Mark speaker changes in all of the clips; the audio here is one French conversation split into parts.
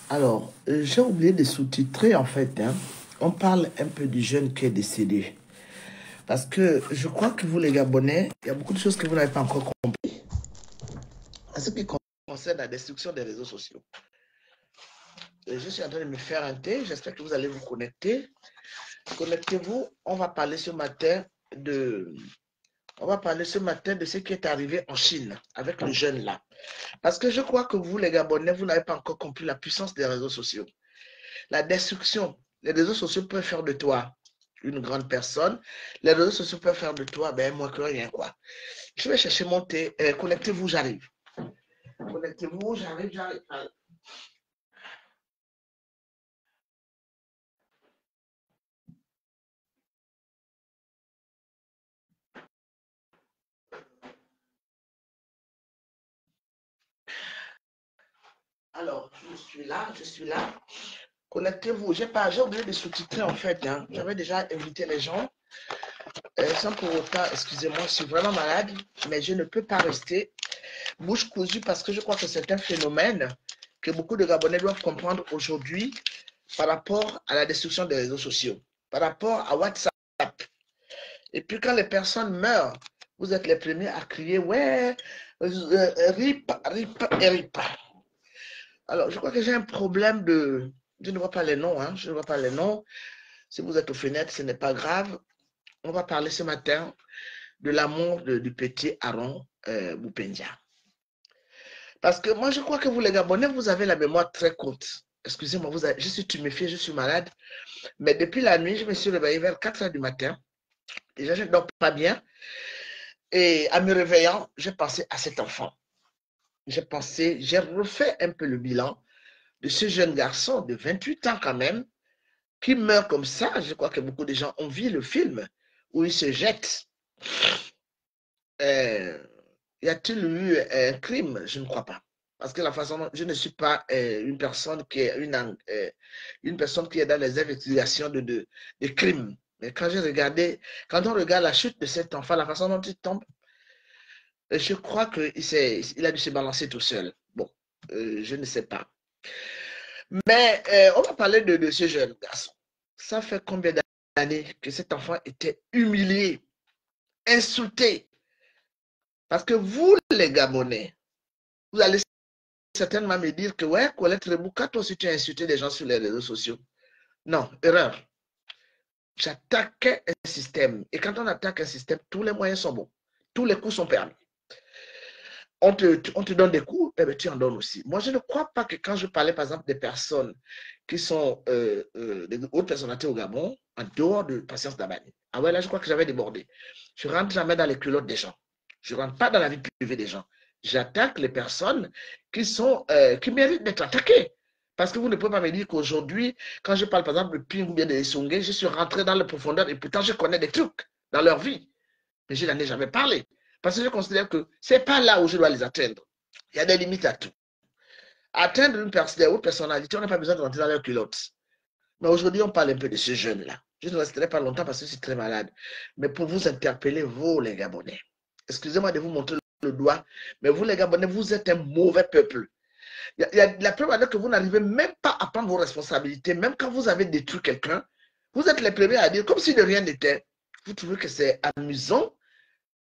Speaker 1: Alors, j'ai oublié de sous-titrer en fait, hein. On parle un peu du jeune qui est décédé. Parce que je crois que vous, les Gabonais, il y a beaucoup de choses que vous n'avez pas encore compris. En ce qui concerne la destruction des réseaux sociaux. Je suis en train de me faire un thé. J'espère que vous allez vous connecter. Connectez-vous. On va parler ce matin de ce qui est arrivé en Chine avec le jeune là. Parce que je crois que vous, les Gabonais, vous n'avez pas encore compris la puissance des réseaux sociaux. La destruction. Les réseaux sociaux peuvent faire de toi une grande personne. Les réseaux sociaux peuvent faire de toi, ben, moins que rien, quoi. Je vais chercher mon thé. Connectez-vous, j'arrive. Connectez-vous, j'arrive. Alors, je suis là. Connectez-vous. J'ai oublié de sous-titrer en fait, hein. J'avais déjà invité les gens. Sans pour autant, excusez-moi, je suis vraiment malade, mais je ne peux pas rester bouche cousue parce que je crois que c'est un phénomène que beaucoup de Gabonais doivent comprendre aujourd'hui par rapport à la destruction des réseaux sociaux, par rapport à WhatsApp. Et puis quand les personnes meurent, vous êtes les premiers à crier ouais, rip, rip et rip. Alors je crois que j'ai un problème de... Je ne vois pas les noms, hein, je ne vois pas les noms. Si vous êtes aux fenêtres, ce n'est pas grave. On va parler ce matin de l'amour du petit Aaron Boupendia. Parce que moi, je crois que vous, les Gabonais, vous avez la mémoire très courte. Excusez-moi, je suis tuméfié, je suis malade. Mais depuis la nuit, je me suis réveillé vers 4 heures du matin. Déjà, je ne dors pas bien. Et en me réveillant, j'ai pensé à cet enfant. J'ai refait un peu le bilan de ce jeune garçon de 28 ans quand même, qui meurt comme ça. Je crois que beaucoup de gens ont vu le film où il se jette. Euh, Y a-t-il eu un crime? Je ne crois pas. Parce que la façon dont je ne suis pas une personne qui est dans les investigations de crimes. Mais quand on regarde la chute de cet enfant, la façon dont il tombe, je crois qu'il a dû se balancer tout seul. Bon, je ne sais pas. Mais on va parler de ce jeune garçon. Ça fait combien d'années que cet enfant était humilié, insulté? Parce que vous, les Gabonais, vous allez certainement me dire que, ouais, Colette Rebouka, toi aussi tu as insulté des gens sur les réseaux sociaux. Non, erreur. J'attaquais un système. Et quand on attaque un système, tous les moyens sont bons. Tous les coups sont permis. On te donne des coups, eh bien, tu en donnes aussi. Moi, je ne crois pas que quand je parlais, par exemple, des personnes qui sont des hautes personnalités au Gabon, en dehors de Patience Dabani, ah ouais, là, je crois que j'avais débordé. Je ne rentre jamais dans les culottes des gens. Je ne rentre pas dans la vie privée des gens. J'attaque les personnes qui méritent d'être attaquées. Parce que vous ne pouvez pas me dire qu'aujourd'hui, quand je parle par exemple de Ping ou bien de Essongé, je suis rentré dans les profondeurs et pourtant je connais des trucs dans leur vie. Mais je n'en ai jamais parlé. Parce que je considère que ce n'est pas là où je dois les atteindre. Il y a des limites à tout. Atteindre des hautes personnalités, on n'a pas besoin de rentrer dans leur culotte. Mais aujourd'hui, on parle un peu de ce jeune-là. Je ne resterai pas longtemps parce que je suis très malade. Mais pour vous interpeller, vous, les Gabonais, excusez-moi de vous montrer le doigt, mais vous, les Gabonais, vous êtes un mauvais peuple. Il y a la preuve que vous n'arrivez même pas à prendre vos responsabilités, même quand vous avez détruit quelqu'un, vous êtes les premiers à dire comme si de rien n'était. Vous trouvez que c'est amusant?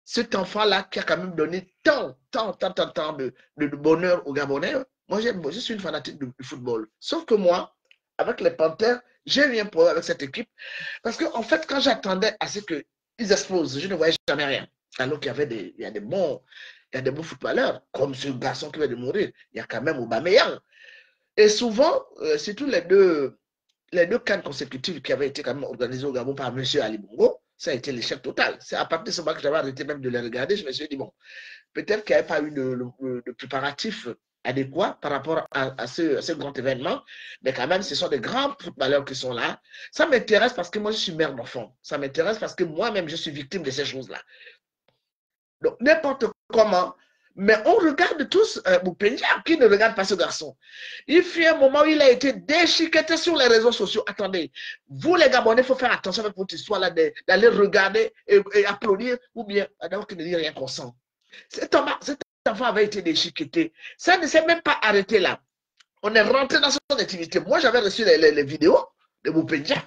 Speaker 1: Cet enfant-là qui a quand même donné tant de bonheur aux Gabonais. Moi, je suis une fanatique du football. Sauf que moi, avec les Panthers, j'ai eu un problème avec cette équipe. Parce qu'en fait, quand j'attendais à ce qu'ils explosent, je ne voyais jamais rien. Alors qu'il y avait il y a des bons footballeurs, comme ce garçon qui vient de mourir. Il y a quand même Aubameyang. Et souvent, surtout les deux cannes consécutives qui avaient été quand même organisées au Gabon par M. Ali Bongo, ça a été l'échec total. C'est à partir de ce moment que j'avais arrêté même de les regarder. Je me suis dit, bon, peut-être qu'il n'y avait pas eu de préparatif adéquat par rapport à ce grand événement, mais quand même, ce sont des grands footballeurs qui sont là. Ça m'intéresse parce que moi, je suis mère d'enfant. Ça m'intéresse parce que moi-même, je suis victime de ces choses-là. Donc, n'importe comment, mais on regarde tous Boupendia, qui ne regarde pas ce garçon. Il fut un moment où il a été déchiqueté sur les réseaux sociaux. Attendez, vous les Gabonais, il faut faire attention avec votre histoire là d'aller regarder et applaudir, ou bien d'abord qu'il ne dit rien qu'on sent. C'est enfant avait été déchiqueté. Ça ne s'est même pas arrêté là. On est rentré dans son activité. Moi, j'avais reçu les vidéos de Boupendia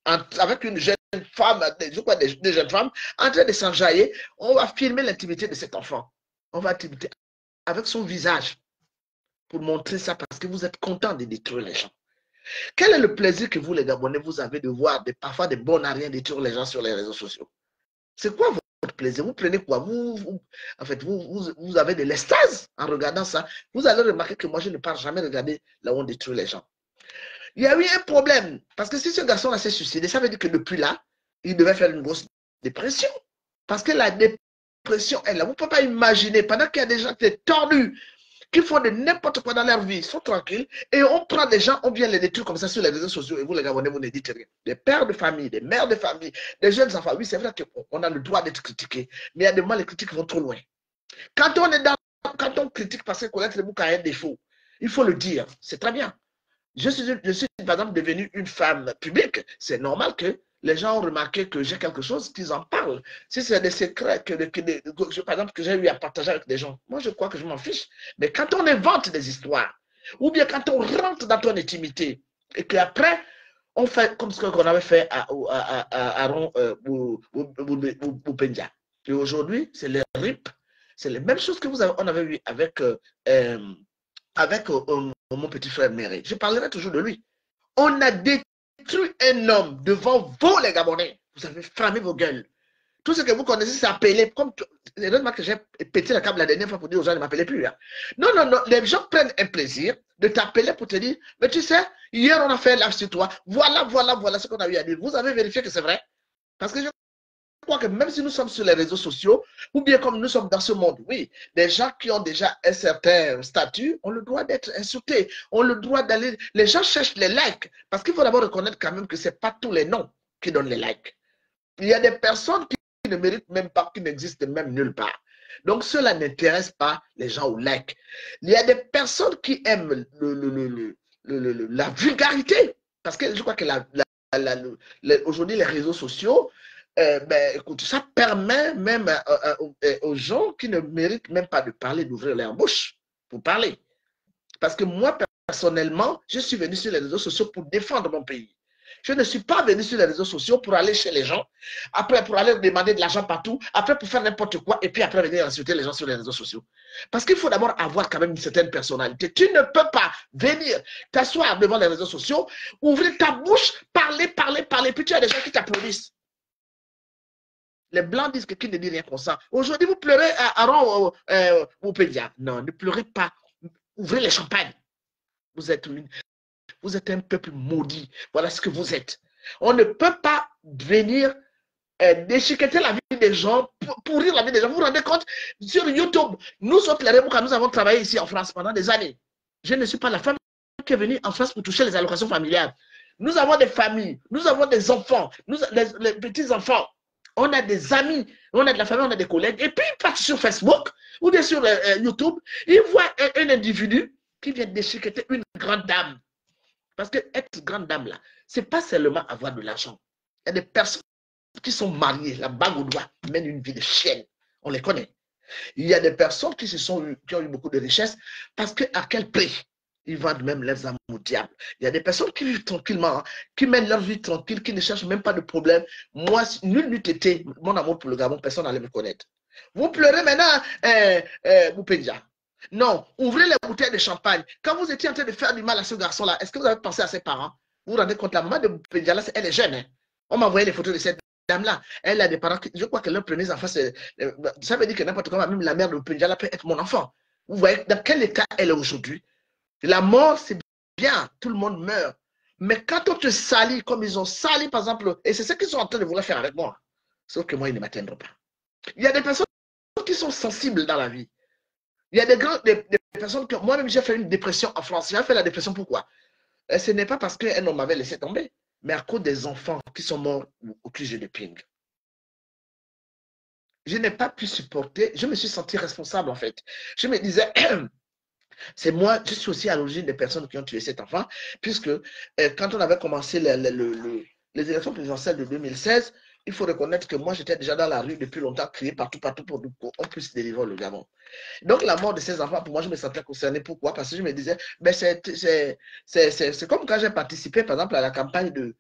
Speaker 1: avec une jeune femme, je crois des jeunes femmes, en train de s'enjailler. On va filmer l'intimité de cet enfant. On va filmer avec son visage pour montrer ça parce que vous êtes content de détruire les gens. Quel est le plaisir que vous, les Gabonais, vous avez de voir parfois des bons à rien détruire les gens sur les réseaux sociaux? C'est quoi votre plaisir? Vous prenez quoi? En fait, vous avez de l'extase en regardant ça. Vous allez remarquer que moi, je ne pars jamais regarder là où on détruit les gens. Il y a eu un problème. Parce que si ce garçon-là s'est suicidé, ça veut dire que depuis là, il devait faire une grosse dépression. Parce que la dépression est là. Vous ne pouvez pas imaginer, pendant qu'il y a des gens qui sont tordus, qui font de n'importe quoi dans leur vie, ils sont tranquilles, et on prend des gens, on vient les détruire comme ça sur les réseaux sociaux, et vous, les Gabonais, vous ne dites rien. Des pères de famille, des mères de famille, des jeunes enfants. Oui, c'est vrai qu'on a le droit d'être critiqué, mais il y a des moments, les critiques vont trop loin. Quand on critique parce que connaître le bouc a un défaut, il faut le dire, c'est très bien. Je suis, par exemple, devenue une femme publique. C'est normal que les gens ont remarqué que j'ai quelque chose, qu'ils en parlent. Si c'est des secrets par exemple, que j'ai eu à partager avec des gens, moi, je crois que je m'en fiche. Mais quand on invente des histoires, ou bien quand on rentre dans ton intimité, et qu'après, on fait comme ce qu'on avait fait à Aaron Boupendia. Et aujourd'hui, c'est les RIP. C'est les mêmes choses que on avait eu avec mon petit frère Méré. Je parlerai toujours de lui. On a détruit un homme devant vous, les Gabonais. Vous avez fermé vos gueules. Tout ce que vous connaissez, c'est appelé. Comme c'est normal que j'ai pété la câble la dernière fois pour dire aux gens de ne m'appeler plus. Hein. Non, non, non. Les gens prennent un plaisir de t'appeler pour te dire, mais tu sais, hier on a fait un live sur toi. Voilà, voilà, voilà ce qu'on a eu à dire. Vous avez vérifié que c'est vrai? Parce que je crois que même si nous sommes sur les réseaux sociaux, ou bien comme nous sommes dans ce monde, oui, des gens qui ont déjà un certain statut ont le droit d'être insultés, ont le droit d'aller. Les gens cherchent les likes, parce qu'il faut d'abord reconnaître quand même que ce n'est pas tous les noms qui donnent les likes. Il y a des personnes qui ne méritent même pas, qui n'existent même nulle part. Donc, cela n'intéresse pas les gens au like. Il y a des personnes qui aiment la vulgarité, parce que je crois que aujourd'hui, les réseaux sociaux, écoute, ça permet même aux gens qui ne méritent même pas de parler, d'ouvrir leur bouche pour parler. Parce que moi, personnellement, je suis venu sur les réseaux sociaux pour défendre mon pays. Je ne suis pas venu sur les réseaux sociaux pour aller chez les gens, après pour aller demander de l'argent partout, après pour faire n'importe quoi, et puis après venir insulter les gens sur les réseaux sociaux. Parce qu'il faut d'abord avoir quand même une certaine personnalité. Tu ne peux pas venir t'asseoir devant les réseaux sociaux, ouvrir ta bouche, parler, puis tu as des gens qui t'applaudissent. Les Blancs disent que qui ne dit rien comme ça. Aujourd'hui, vous pleurez à Aaron Boupendia. Non, ne pleurez pas. Ouvrez les champagnes. Vous êtes un peuple maudit. Voilà ce que vous êtes. On ne peut pas venir déchiqueter la vie des gens, pourrir la vie des gens. Vous vous rendez compte? Sur YouTube, nous autres, les Remouka, nous avons travaillé ici en France pendant des années. Je ne suis pas la femme qui est venue en France pour toucher les allocations familiales. Nous avons des familles, nous avons des enfants, les petits-enfants. On a des amis, on a de la famille, on a des collègues. Et puis, ils partent sur Facebook ou bien sur YouTube, ils voient un individu qui vient déchiqueter une grande dame. Parce que être grande dame, là, ce n'est pas seulement avoir de l'argent. Il y a des personnes qui sont mariées, la bague au doigt, mènent une vie de chienne. On les connaît. Il y a des personnes qui ont eu beaucoup de richesses parce qu'à quel prix? Ils vendent même leurs âmes au diable. Il y a des personnes qui vivent tranquillement, qui mènent leur vie tranquille, qui ne cherchent même pas de problème. Moi, nul n'eût été mon amour pour le Gabon, personne n'allait me connaître. Vous pleurez maintenant, Boupendia. Non, ouvrez les bouteilles de champagne. Quand vous étiez en train de faire du mal à ce garçon-là, est-ce que vous avez pensé à ses parents? Vous vous rendez compte, la maman de Boupendia, elle est jeune. Hein? On m'a envoyé les photos de cette dame-là. Elle a des parents, je crois que leurs premiers enfants, ça veut dire que n'importe comment, même la mère de Boupendia peut être mon enfant. Vous voyez dans quel état elle est aujourd'hui? La mort, c'est bien, tout le monde meurt. Mais quand on te salit, comme ils ont sali, par exemple, et c'est ce qu'ils sont en train de vouloir faire avec moi, sauf que moi, ils ne m'atteindront pas. Il y a des personnes qui sont sensibles dans la vie. Il y a des personnes que moi-même, j'ai fait une dépression en France. J'ai fait la dépression pourquoi? Ce n'est pas parce qu'un homme m'avait laissé tomber, mais à cause des enfants qui sont morts au QG de Ping. Je n'ai pas pu supporter, je me suis senti responsable en fait. Je me disais, c'est moi, je suis aussi à l'origine des personnes qui ont tué cet enfant, puisque quand on avait commencé les élections présidentielles de 2016, il faut reconnaître que moi, j'étais déjà dans la rue depuis longtemps, crié partout, partout pour qu'on puisse délivrer le Gabon. Donc, la mort de ces enfants, pour moi, je me sentais concerné. Pourquoi? Parce que je me disais, ben, c'est comme quand j'ai participé, par exemple, à la campagne du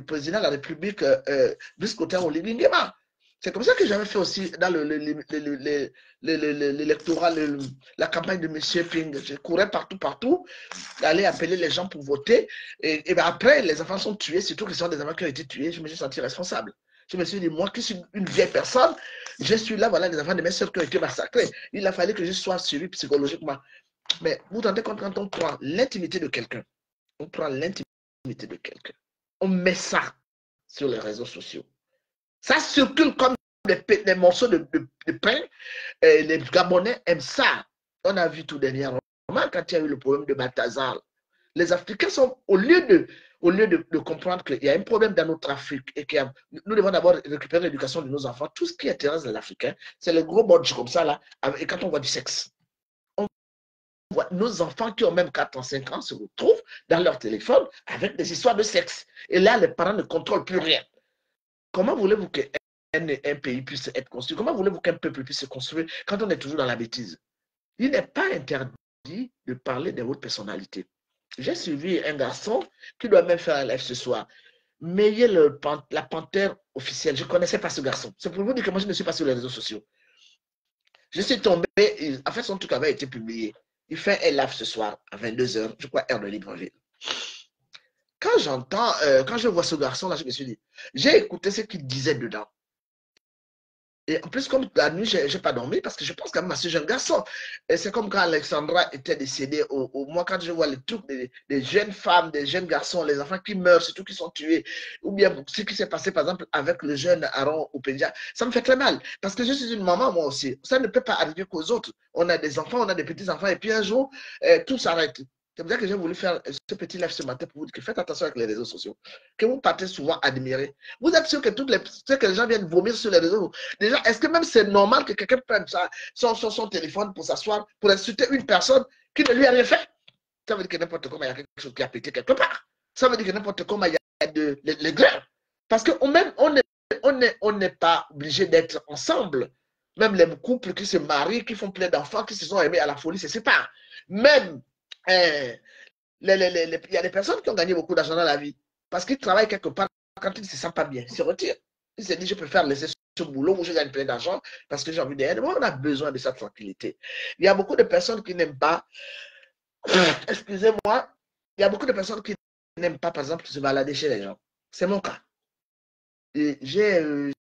Speaker 1: président de la République, Brice-Clotaire Oligui-Nguema. C'est comme ça que j'avais fait aussi dans l'électorat, la campagne de M. Ping. Je courais partout, partout, aller appeler les gens pour voter. Et ben après, les enfants sont tués, surtout que ce sont des enfants qui ont été tués. Je me suis senti responsable. Je me suis dit, moi qui suis une vieille personne, je suis là, voilà, les enfants de mes soeurs qui ont été massacrés. Il a fallu que je sois suivi psychologiquement. Mais vous vous rendez compte, quand on prend l'intimité de quelqu'un, on prend l'intimité de quelqu'un, on met ça sur les réseaux sociaux. Ça circule comme des morceaux de pain. Les Gabonais aiment ça. On a vu tout dernièrement quand il y a eu le problème de Balthazar. Les Africains sont, au lieu de comprendre qu'il y a un problème dans notre Afrique et que nous devons d'abord récupérer l'éducation de nos enfants, tout ce qui intéresse les Africains, c'est les gros bodges comme ça, là, et quand on voit du sexe. On voit nos enfants qui ont même 4 ans, 5 ans se retrouvent dans leur téléphone avec des histoires de sexe. Et là, les parents ne contrôlent plus rien. Comment voulez-vous qu'un pays puisse être construit? Comment voulez-vous qu'un peuple puisse se construire quand on est toujours dans la bêtise? Il n'est pas interdit de parler des hautes personnalités. J'ai suivi un garçon qui doit même faire un live ce soir. Meillez la panthère officielle. Je ne connaissais pas ce garçon. C'est pour vous dire que moi, je ne suis pas sur les réseaux sociaux. Je suis tombé, en fait, son truc avait été publié. Il fait un live ce soir à 22h, je crois, heure de Libreville. Quand je vois ce garçon-là, je me suis dit, j'ai écouté ce qu'il disait dedans. Et en plus, comme la nuit, je n'ai pas dormi parce que je pense quand même à ce jeune garçon. Et c'est comme quand Alexandra était décédée. Moi, quand je vois les trucs des jeunes femmes, des jeunes garçons, les enfants qui meurent, surtout qui sont tués, ou bien ce qui s'est passé, par exemple, avec le jeune Aaron Opendia, ça me fait très mal. Parce que je suis une maman, moi aussi. Ça ne peut pas arriver qu'aux autres. On a des enfants, on a des petits-enfants, et puis un jour, tout s'arrête. C'est pour ça que j'ai voulu faire ce petit live ce matin pour vous dire que faites attention avec les réseaux sociaux, que vous partez souvent admirer. Vous êtes sûr que ce que les gens viennent vomir sur les réseaux. Déjà, est-ce que même c'est normal que quelqu'un prenne son téléphone pour s'asseoir, pour insulter une personne qui ne lui a rien fait? Ça veut dire que n'importe comment, il y a quelque chose qui a pété quelque part. Ça veut dire que n'importe comment, il y a les grains. Parce qu'on n'est pas obligé d'être ensemble. Même les couples qui se marient, qui font plein d'enfants, qui se sont aimés à la folie, se séparent. Même, il y a des personnes qui ont gagné beaucoup d'argent dans la vie parce qu'ils travaillent quelque part. Quand ils ne se sentent pas bien, ils se retirent. Ils se disent, je préfère laisser ce boulot où je gagne plein d'argent parce que j'ai envie d'aide. Moi, on a besoin de sa tranquillité. Il y a beaucoup de personnes qui n'aiment pas, excusez-moi, il y a beaucoup de personnes qui n'aiment pas, par exemple, se balader chez les gens. C'est mon cas. Et je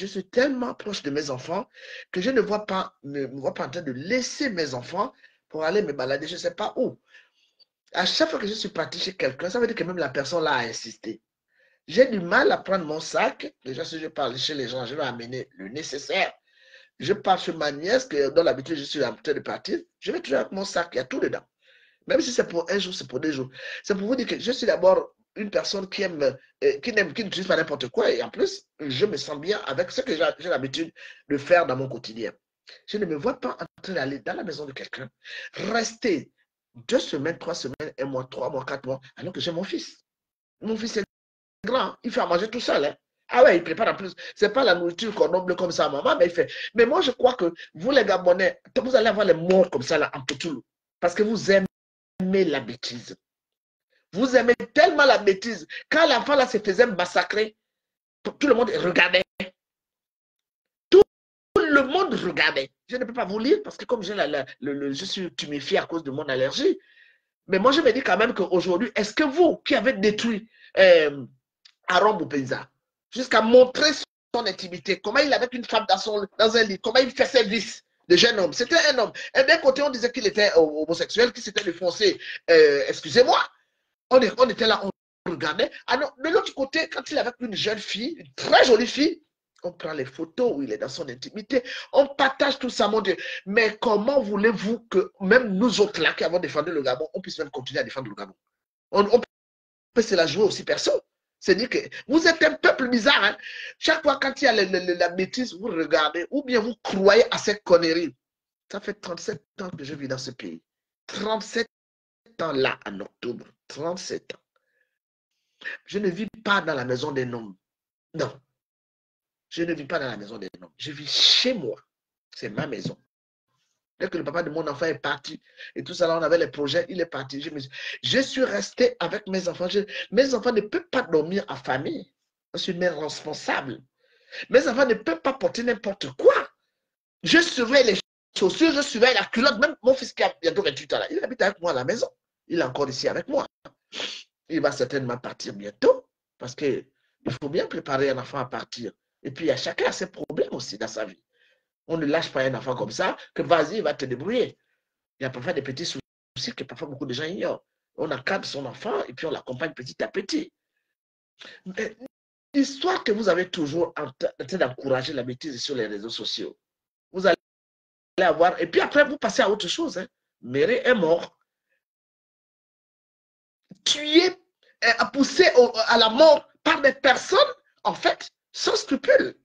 Speaker 1: suis tellement proche de mes enfants que je ne me vois pas en train de laisser mes enfants pour aller me balader, je ne sais pas où. À chaque fois que je suis parti chez quelqu'un, ça veut dire que même la personne là a insisté. J'ai du mal à prendre mon sac. Déjà, si je parle chez les gens, je vais amener le nécessaire. Je pars chez ma nièce, dont l'habitude je suis en train de partir. Je vais toujours avec mon sac, il y a tout dedans. Même si c'est pour un jour, c'est pour 2 jours. C'est pour vous dire que je suis d'abord une personne qui n'utilise pas n'importe quoi. Et en plus, je me sens bien avec ce que j'ai l'habitude de faire dans mon quotidien. Je ne me vois pas en train d'aller dans la maison de quelqu'un, rester 2 semaines, 3 semaines, 1 mois, 3 mois, 4 mois, alors que j'ai mon fils. Mon fils est grand, il fait à manger tout seul. Hein. Ah ouais, il prépare en plus. C'est pas la nourriture qu'on nomme comme ça, maman, mais il fait. Mais moi, je crois que vous, les Gabonais, vous allez avoir les morts comme ça là, en Poutoulou. Parce que vous aimez la bêtise. Vous aimez tellement la bêtise. Quand l'enfant là se faisait massacrer, tout le monde regardait. Tout le monde regardait. Je ne peux pas vous lire parce que comme je suis tuméfié à cause de mon allergie. Mais moi, je me dis quand même qu'aujourd'hui, est-ce que vous qui avez détruit Aaron Boupéza, jusqu'à montrer son intimité, comment il avait une femme dans un lit, comment il fait ses vices de jeune homme. C'était un homme. Et d'un côté, on disait qu'il était homosexuel, qu'il s'était défoncé. Excusez-moi. On était là, on regardait. Alors, de l'autre côté, quand il est avec une jeune fille, une très jolie fille, on prend les photos où il est dans son intimité, on partage tout ça, mon Dieu. Mais comment voulez-vous que même nous autres là qui avons défendu le Gabon, on puisse même continuer à défendre le Gabon? On peut se la jouer aussi perso. C'est-à-dire que vous êtes un peuple bizarre. Hein? Chaque fois quand il y a la bêtise, vous regardez ou bien vous croyez à cette connerie. Ça fait 37 ans que je vis dans ce pays. 37 ans là, en octobre. 37 ans. Je ne vis pas dans la maison d'un homme. Non, je ne vis pas dans la maison des hommes. Je vis chez moi. C'est ma maison. Dès que le papa de mon enfant est parti et tout ça, là, on avait les projets, il est parti. Je suis resté avec mes enfants. Mes enfants ne peuvent pas dormir en famille. Je suis une mère responsable. Mes enfants ne peuvent pas porter n'importe quoi. Je surveille les chaussures, je surveille la culotte. Même mon fils qui a bientôt 28 ans, là, il habite avec moi à la maison. Il est encore ici avec moi. Il va certainement partir bientôt parce qu'il faut bien préparer un enfant à partir. Et puis, chacun a ses problèmes aussi dans sa vie. On ne lâche pas un enfant comme ça, que vas-y, il va te débrouiller. Il y a parfois des petits soucis que parfois beaucoup de gens ignorent. On encadre son enfant et puis on l'accompagne petit à petit. L'histoire que vous avez toujours en train d'encourager la bêtise sur les réseaux sociaux, vous allez avoir, et puis après vous passez à autre chose. Hein. Méré est mort. Tué, poussé à la mort par des personnes, en fait, sans scrupule.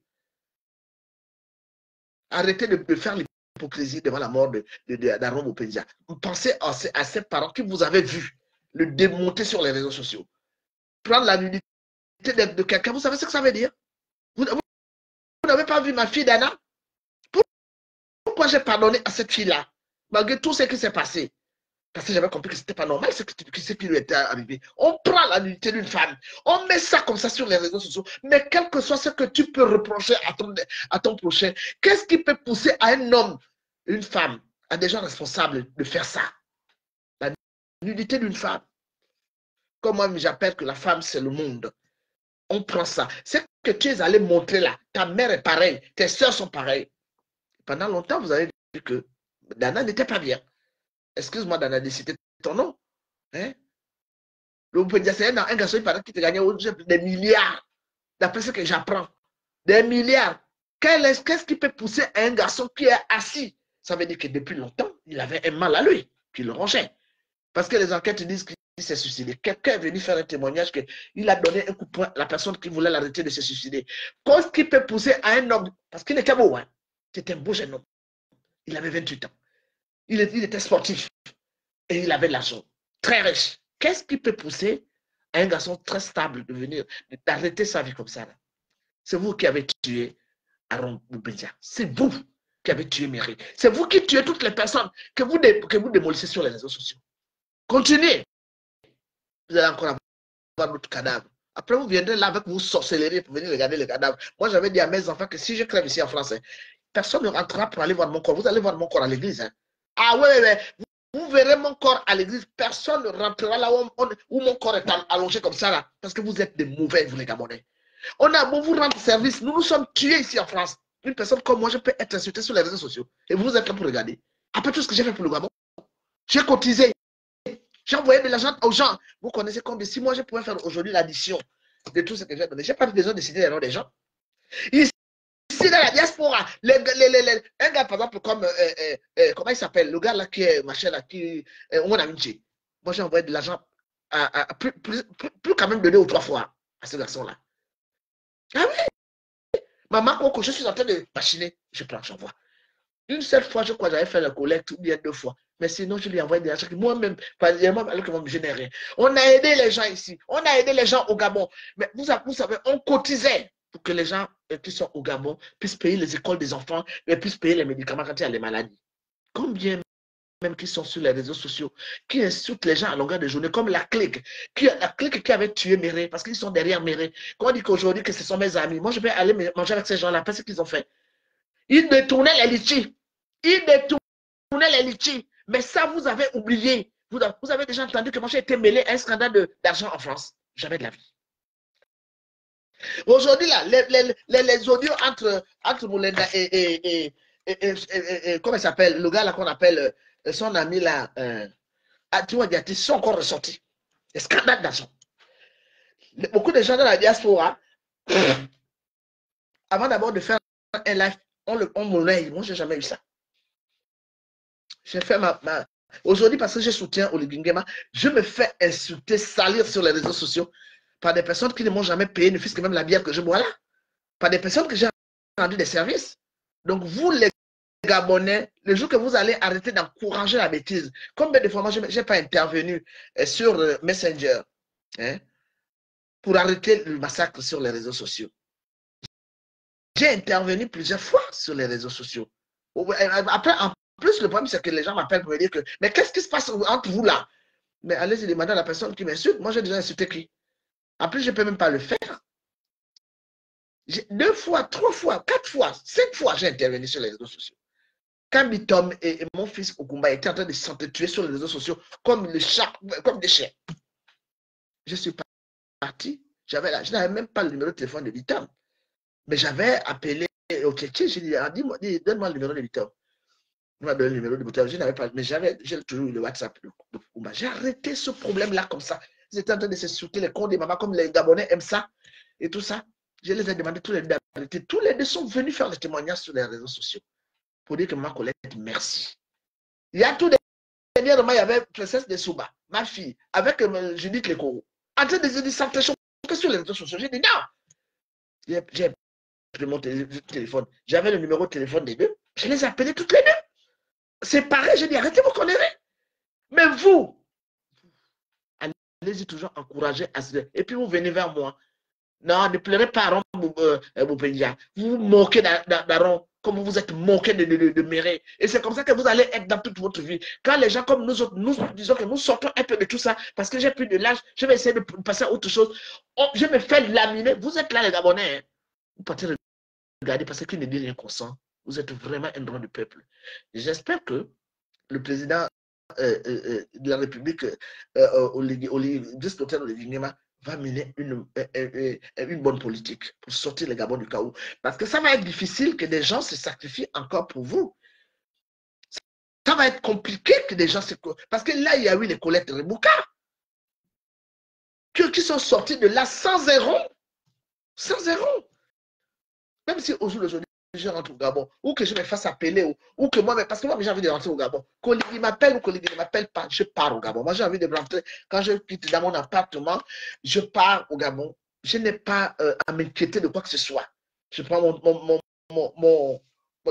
Speaker 1: Arrêtez de faire l'hypocrisie devant la mort d'Aaron Bopendia. Pensez à ces parents que vous avez vus le démonter sur les réseaux sociaux. Prendre la nudité de quelqu'un, vous savez ce que ça veut dire? Vous n'avez pas vu ma fille Dana? Pourquoi j'ai pardonné à cette fille-là, malgré tout ce qui s'est passé? Parce que j'avais compris que ce n'était pas normal ce qui lui était arrivé. On prend la nudité d'une femme, on met ça comme ça sur les réseaux sociaux, mais quel que soit ce que tu peux reprocher à ton prochain, qu'est-ce qui peut pousser à un homme, une femme, à des gens responsables de faire ça? La nudité d'une femme. Comme moi, j'appelle que la femme, c'est le monde. On prend ça. Ce que tu es allé montrer là, ta mère est pareille, tes soeurs sont pareilles. Pendant longtemps, vous avez vu que Dana n'était pas bien. Excuse-moi, Dana, de citer ton nom. Hein? Le Poupendia, c'est un garçon qui te gagnait des milliards. D'après ce que j'apprends. Des milliards. Qu'est-ce qui peut pousser un garçon qui est assis? Ça veut dire que depuis longtemps, il avait un mal à lui, qui le rongeait. Parce que les enquêtes disent qu'il s'est suicidé. Quelqu'un est venu faire un témoignage qu'il a donné un coup de poing à la personne qui voulait l'arrêter de se suicider. Qu'est-ce qui peut pousser à un homme? Parce qu'il était beau, hein? C'était un beau jeune homme. Il avait 28 ans. Il était sportif. Et il avait de l'argent. Très riche. Qu'est-ce qui peut pousser à un garçon très stable d'arrêter sa vie comme ça? C'est vous qui avez tué Aaron Boubédia. C'est vous qui avez tué Mary. C'est vous qui tuez toutes les personnes que vous démolissez sur les réseaux sociaux. Continuez. Vous allez encore avoir notre cadavre. Après, vous viendrez là avec vos sorcelleries pour venir regarder les cadavres. Moi, j'avais dit à mes enfants que si je crève ici en France, personne ne rentrera pour aller voir mon corps. Vous allez voir mon corps à l'église. Hein. Ah ouais. Vous verrez mon corps à l'église. Personne ne rentrera là où mon corps est allongé comme ça. Là, parce que vous êtes des mauvais, vous les Gabonais. On a beau vous rendre service. Nous nous sommes tués ici en France. Une personne comme moi, je peux être insultée sur les réseaux sociaux. Et vous êtes là pour regarder. Après tout ce que j'ai fait pour le Gabon, j'ai cotisé. J'ai envoyé de l'argent aux gens. Vous connaissez combien? Si moi, je pouvais faire aujourd'hui l'addition de tout ce que j'ai donné. Je n'ai pas besoin de citer les noms des gens. Ici, dans la diaspora, un gars, par exemple, comme, comment il s'appelle? Le gars là qui est, machin là, qui on a minché. Moi, j'ai envoyé de l'argent plus quand même de 2 ou 3 fois à ce garçon-là. Ah oui! Maman, je suis en train de machiner. Je prends, j'envoie. Une seule fois, je crois que j'avais fait la collecte, ou bien 2 fois. Mais sinon, je lui ai envoyé des argent. Moi-même, alors que je n'ai rien. On a aidé les gens ici. On a aidé les gens au Gabon. Mais vous savez, on cotisait pour que les gens qui sont au Gabon puissent payer les écoles des enfants et puissent payer les médicaments quand il y a les maladies. Combien même qui sont sur les réseaux sociaux, qui insultent les gens à longueur de journée, comme la clique qui avait tué Méré, parce qu'ils sont derrière Méré. Quand on dit qu'aujourd'hui que ce sont mes amis, moi je vais aller manger avec ces gens-là, parce qu'ils ont fait. Ils détournaient les litchis. Ils détournaient les litchis. Mais ça, vous avez oublié. Vous avez déjà entendu que moi j'ai été mêlé à un scandale d'argent en France. Jamais de la vie. Aujourd'hui, là, les audios entre Moulenda et comment il s'appelle? Le gars là qu'on appelle son ami là, ils sont encore ressortis. Les scandales d'argent. Beaucoup de gens dans la diaspora, avant d'abord de faire un live, on monnaie. Moi, je n'ai jamais eu ça. J'ai fait Aujourd'hui, parce que je soutiens Oligingema, je me fais insulter, salir sur les réseaux sociaux par des personnes qui ne m'ont jamais payé, ne fût-ce que même la bière que je bois là. Par des personnes que j'ai rendu des services. Donc, vous, les Gabonais, le jour que vous allez arrêter d'encourager la bêtise, combien de fois moi, je n'ai pas intervenu sur Messenger hein, pour arrêter le massacre sur les réseaux sociaux. J'ai intervenu plusieurs fois sur les réseaux sociaux. Après, en plus, le problème, c'est que les gens m'appellent pour me dire que, mais qu'est-ce qui se passe entre vous là? Mais allez-y demander à la personne qui m'insulte. Moi, j'ai déjà insulté qui? En plus, je ne peux même pas le faire. 2 fois, 3 fois, 4 fois, 5 fois, j'ai intervenu sur les réseaux sociaux. Quand Bitom et mon fils Okumba étaient en train de s'entretuer sur les réseaux sociaux comme le chat, comme des chiens, je suis parti. Je n'avais même pas le numéro de téléphone de Bitom. Mais j'avais appelé au Tchétché, j'ai dit, donne-moi le numéro de Bitom. Il m'a donné le numéro de Bitom. Je n'avais pas, mais j'ai toujours eu le WhatsApp de Okumba. J'ai arrêté ce problème-là comme ça. Ils étaient en train de se souter les comptes des mamans, comme les Gabonais aiment ça et tout ça. Je les ai demandé tous les deux d'arrêter. Tous les deux sont venus faire des témoignages sur les réseaux sociaux pour dire que ma collègue, merci. Il y a tout dernièrement, il y avait Princesse de Souba, ma fille, avec Judith Lekoro, en train de se dire ça sur les réseaux sociaux. J'ai dit non. J'ai pris mon téléphone. J'avais le numéro de téléphone des deux. Je les ai appelés toutes les deux. C'est pareil, j'ai dit arrêtez vos conneries. Mais vous, allez-y toujours encourager à se. Et puis vous venez vers moi. Non, ne pleurez pas Aaron Boupendia. Vous vous moquez d'Aaron comme vous êtes moqué de Méré. Et c'est comme ça que vous allez être dans toute votre vie. Quand les gens comme nous autres, nous disons que nous sortons un peu de tout ça, parce que j'ai plus de l'âge, je vais essayer de passer à autre chose. Oh, je me fais laminer. Vous êtes là, les Gabonais. Hein. Vous partez regarder parce qu'il ne dit rien consent. Vous êtes vraiment un droit du peuple. J'espère que le président de la République, Brice Oligui Nguema, va mener une bonne politique pour sortir le Gabon du chaos. Parce que ça va être difficile que des gens se sacrifient encore pour vous. Ça va être compliqué que des gens se... Parce que là, il y a eu les Colette Rebouka qui sont sortis de là sans zéro. Sans zéro. Même si aujourd'hui, je rentre au Gabon, ou que je me fasse appeler, ou que moi, parce que moi, j'ai envie de rentrer au Gabon. Colligui m'appelle ou Colligui ne m'appelle pas, je pars au Gabon. Moi, j'ai envie de rentrer. Quand je quitte dans mon appartement, je pars au Gabon. Je n'ai pas à m'inquiéter de quoi que ce soit. Je prends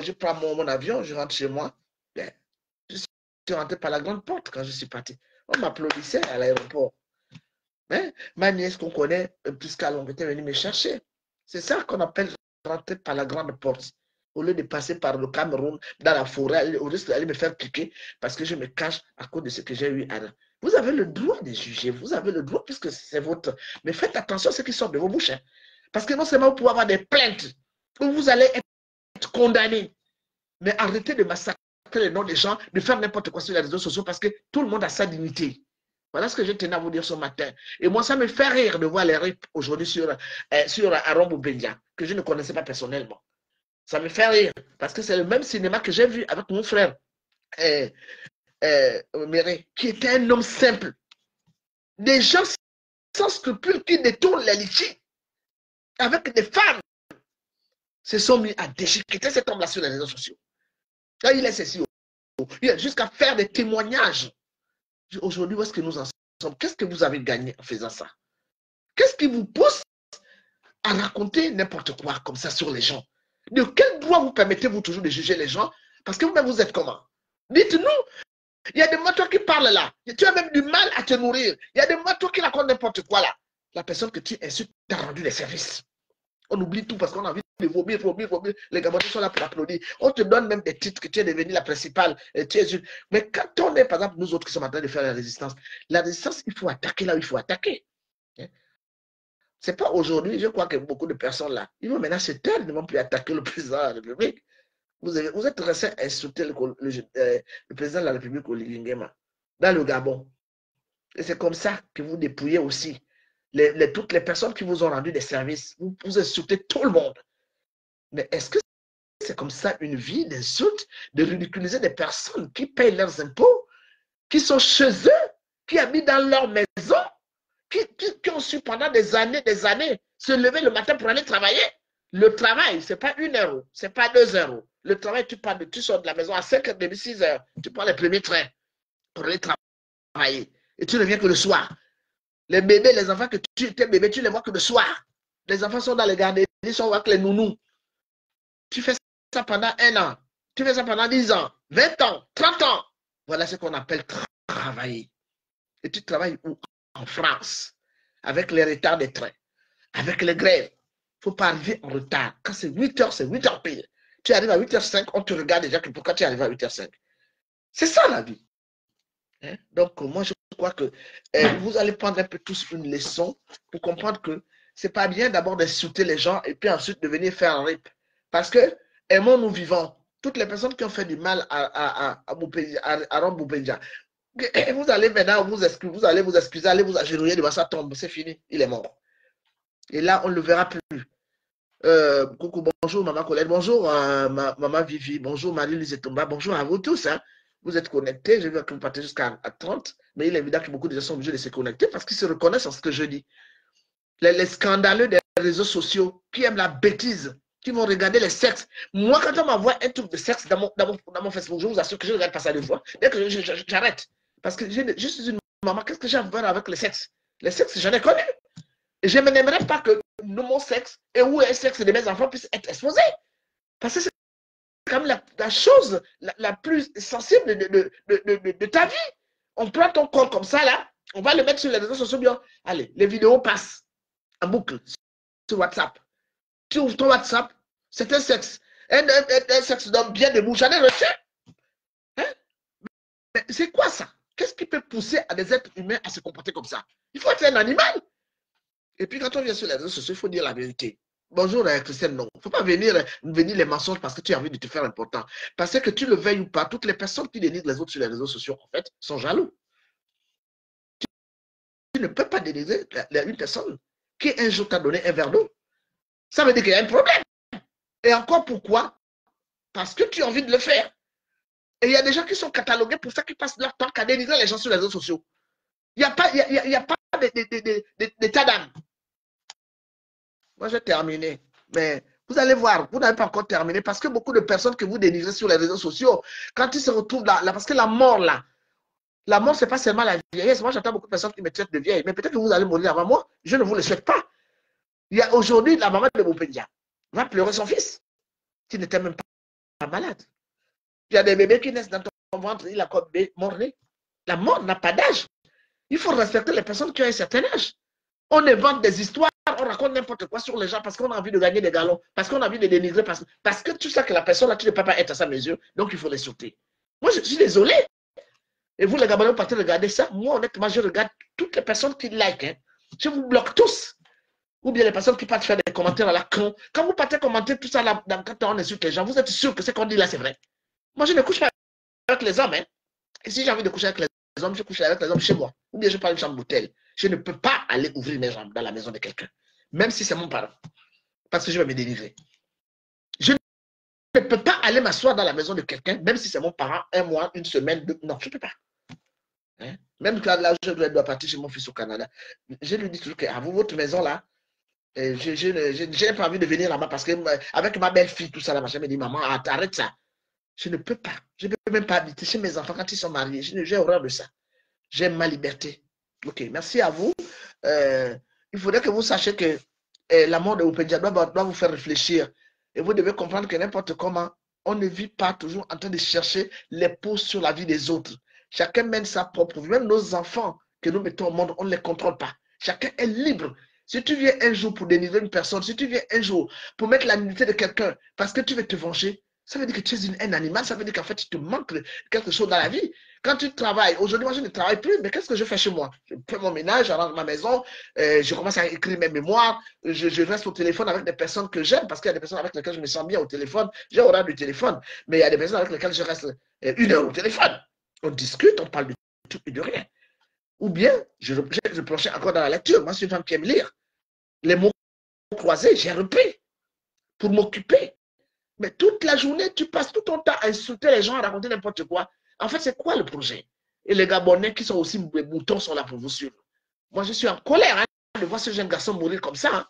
Speaker 1: je prends mon avion, je rentre chez moi. Bien, je suis rentré par la grande porte quand je suis parti. On m'applaudissait à l'aéroport. Hein? Ma nièce qu'on connaît, Prisca Long, était venue me chercher. C'est ça qu'on appelle rentrer par la grande porte. Au lieu de passer par le Cameroun, dans la forêt, au risque d'aller me faire piquer parce que je me cache à cause de ce que j'ai eu à la... Vous avez le droit de juger, vous avez le droit puisque c'est votre... Mais faites attention à ce qui sort de vos bouches. Hein. Parce que non seulement vous pouvez avoir des plaintes où vous allez être condamné, mais arrêtez de massacrer les noms des gens, de faire n'importe quoi sur les réseaux sociaux parce que tout le monde a sa dignité. Voilà ce que je tenais à vous dire ce matin. Et moi, ça me fait rire de voir les rips aujourd'hui sur Aaron Boupendia, que je ne connaissais pas personnellement. Ça me fait rire, parce que c'est le même cinéma que j'ai vu avec mon frère, Méré, qui était un homme simple. Des gens sans scrupules qui détournent les litiges avec des femmes se sont mis à déchiqueter cet homme-là sur les réseaux sociaux. Là, il est ceci. Il a jusqu'à faire des témoignages. Aujourd'hui, où est-ce que nous en sommes? Qu'est-ce que vous avez gagné en faisant ça? Qu'est-ce qui vous pousse à raconter n'importe quoi comme ça sur les gens? De quel droit vous permettez-vous toujours de juger les gens? Parce que vous-même, vous êtes comment? Dites-nous. Il y a des motos qui parlent là. Tu as même du mal à te nourrir. Il y a des motos qui racontent n'importe quoi là. La personne que tu insultes t'a rendu des services. On oublie tout parce qu'on a envie de vomir. Les Gabonais sont là pour applaudir. On te donne même des titres que tu es devenu la principale. Mais quand on est, par exemple, nous autres qui sommes en train de faire la résistance, il faut attaquer là où il faut attaquer. Ce n'est pas aujourd'hui, je crois que beaucoup de personnes là, ils vont maintenant se taire, ils ne vont plus attaquer le président de la République. Vous êtes resté insulter le président de la République, Oligui Nguema, dans le Gabon. Et c'est comme ça que vous dépouillez aussi toutes les personnes qui vous ont rendu des services. Vous insultez tout le monde. Mais est-ce que c'est comme ça une vie d'insulte, de ridiculiser des personnes qui payent leurs impôts, qui sont chez eux, qui habitent dans leur maison, qui ont su pendant des années, se lever le matin pour aller travailler? Le travail, ce n'est pas 1 euro, ce n'est pas 2 euros. Le travail, tu sors de la maison à 5h30, 6h, tu prends les premiers trains pour aller travailler. Et tu ne reviens que le soir. Les bébés, les enfants que tes bébés, tu les vois que le soir. Les enfants sont dans les garderies, ils sont avec les nounous. Tu fais ça pendant 1 an. Tu fais ça pendant 10 ans, 20 ans, 30 ans. Voilà ce qu'on appelle travailler. Et tu travailles où? En France. Avec les retards des trains. Avec les grèves. faut pas arriver en retard. Quand c'est 8h, c'est 8h pile. Tu arrives à 8h05, on te regarde déjà que pourquoi tu arrives à 8h05. C'est ça la vie. Hein? Donc, moi, je crois que vous allez prendre un peu tous une leçon pour comprendre que c'est pas bien d'abord d'insulter les gens et puis ensuite de venir faire un rip. Parce que, aimons-nous vivants. Toutes les personnes qui ont fait du mal à Ron Boupendia, vous allez maintenant vous allez vous excuser, allez vous agenouiller devant sa tombe. C'est fini, il est mort. Et là, on ne le verra plus. Coucou, bonjour Maman Colette, bonjour Maman Vivi, bonjour Marie-Lise Tomba, bonjour à vous tous. Hein. Vous êtes connectés, je veux que vous partez jusqu'à 30, mais il est évident que beaucoup de gens sont obligés de se connecter parce qu'ils se reconnaissent en ce que je dis. Les scandaleux des réseaux sociaux qui aiment la bêtise, qui vont regarder les sexes. Moi, quand on m'envoie un truc de sexe dans mon Facebook, je vous assure que je ne regarde pas ça deux fois. Dès que j'arrête. Parce que je suis une maman, qu'est-ce que j'ai à voir avec le sexe? Les sexes, j'en ai connu. Et je n'aimerais pas que mon sexe et où est le sexe de mes enfants puissent être exposés. Parce que c'est quand même la chose la plus sensible de ta vie. On prend ton corps comme ça, là, on va le mettre sur les réseaux sociaux. Bien. Allez, les vidéos passent en boucle sur WhatsApp. Tu ouvres ton WhatsApp, c'est un sexe. Un sexe d'homme bien debout. J'en ai reçu. Hein? Mais c'est quoi ça? Qu'est-ce qui peut pousser à des êtres humains à se comporter comme ça? Il faut être un animal. Et puis quand on vient sur les réseaux sociaux, il faut dire la vérité. Bonjour Christiane, non. Il ne faut pas venir les mensonges parce que tu as envie de te faire important. Parce que tu le veuilles ou pas, toutes les personnes qui dénigrent les autres sur les réseaux sociaux, en fait, sont jaloux. Tu ne peux pas dénigrer une personne qui un jour t'a donné un verre d'eau. Ça veut dire qu'il y a un problème. Et encore pourquoi? Parce que tu as envie de le faire. Et il y a des gens qui sont catalogués pour ça, qui passent leur temps à dénigrer les gens sur les réseaux sociaux. Il n'y a pas, d'état d'âme. Moi, j'ai terminé. Mais vous allez voir, vous n'avez pas encore terminé parce que beaucoup de personnes que vous dénigrez sur les réseaux sociaux, quand ils se retrouvent là parce que la mort, ce n'est pas seulement la vieillesse. Moi, j'entends beaucoup de personnes qui me traitent de vieille, mais peut-être que vous allez mourir avant moi. Je ne vous le souhaite pas. Il y a aujourd'hui la maman de Boupendia va pleurer son fils qui n'était même pas malade. Il y a des bébés qui naissent dans ton ventre, il a comme mort-né. La mort n'a pas d'âge. Il faut respecter les personnes qui ont un certain âge. On invente des histoires, on raconte n'importe quoi sur les gens parce qu'on a envie de gagner des galons, parce qu'on a envie de dénigrer, parce que tu sais que la personne là, tu ne peux pas être à sa mesure, donc il faut les sauter. Moi, je suis désolé. Et vous, les Gabonais, vous partez regarder ça. Moi, honnêtement, je regarde toutes les personnes qui like. Hein. Je vous bloque tous. Ou bien les personnes qui partent faire des commentaires à la con. Quand vous partez commenter tout ça là, quand on insulte les gens, vous êtes sûr que ce qu'on dit là, c'est vrai. Moi, je ne couche pas avec les hommes. Hein. Et si j'ai envie de coucher avec les hommes, je couche avec les hommes chez moi. Ou bien je prends une chambre d'hôtel. Je ne peux pas aller ouvrir mes jambes dans la maison de quelqu'un. Même si c'est mon parent. Parce que je vais me délivrer. Je ne peux pas aller m'asseoir dans la maison de quelqu'un, même si c'est mon parent, un mois, une semaine, deux. Non, je ne peux pas. Hein? Même quand là, je dois partir chez mon fils au Canada. Je lui dis toujours que à vous, votre maison là, je n'ai pas envie de venir là-bas parce que avec ma belle-fille, tout ça là, machin me dit, maman, arrête ça. Je ne peux pas. Je ne peux même pas habiter chez mes enfants quand ils sont mariés. J'ai horreur de ça. J'aime ma liberté. Ok, merci à vous. Il faudrait que vous sachiez que la mort de Boupendia doit vous faire réfléchir. Et vous devez comprendre que n'importe comment, on ne vit pas toujours en train de chercher les pauses sur la vie des autres. Chacun mène sa propre vie. Même nos enfants que nous mettons au monde, on ne les contrôle pas. Chacun est libre. Si tu viens un jour pour dénigrer une personne, si tu viens un jour pour mettre la dignité de quelqu'un parce que tu veux te venger, ça veut dire que tu es un animal, ça veut dire qu'en fait, tu te manques quelque chose dans la vie. Quand tu travailles, aujourd'hui, moi, je ne travaille plus, mais qu'est-ce que je fais chez moi? Je fais mon ménage, je rentre à ma maison, je commence à écrire mes mémoires, je reste au téléphone avec des personnes que j'aime, parce qu'il y a des personnes avec lesquelles je me sens bien au téléphone, j'ai horaire du téléphone, mais il y a des personnes avec lesquelles je reste 1 heure au téléphone. On discute, on parle de tout et de rien. Ou bien, je plongeais encore dans la lecture. Moi, je suis une femme qui aime lire. Les mots croisés, j'ai repris pour m'occuper. Mais toute la journée, tu passes tout ton temps à insulter les gens, à raconter n'importe quoi. En fait, c'est quoi le projet? Et les Gabonais qui sont aussi des moutons sont là pour vous suivre. Moi, je suis en colère de voir ce jeune garçon mourir comme ça. Hein.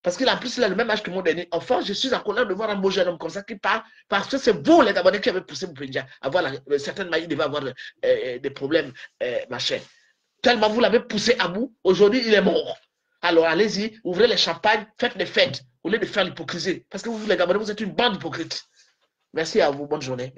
Speaker 1: Parce qu'il a plus il a le même âge que mon dernier enfant. Je suis en colère de voir un beau jeune homme comme ça qui parle. Parce que c'est vous, les Gabonais, qui avez poussé Boupendia à avoir certainement, il devait avoir des problèmes, machin. Tellement vous l'avez poussé à bout, aujourd'hui, il est mort. Alors, allez-y, ouvrez les champagnes, faites des fêtes, au lieu de faire l'hypocrisie. Parce que vous, les Gabonais, vous êtes une bande hypocrite. Merci à vous, bonne journée.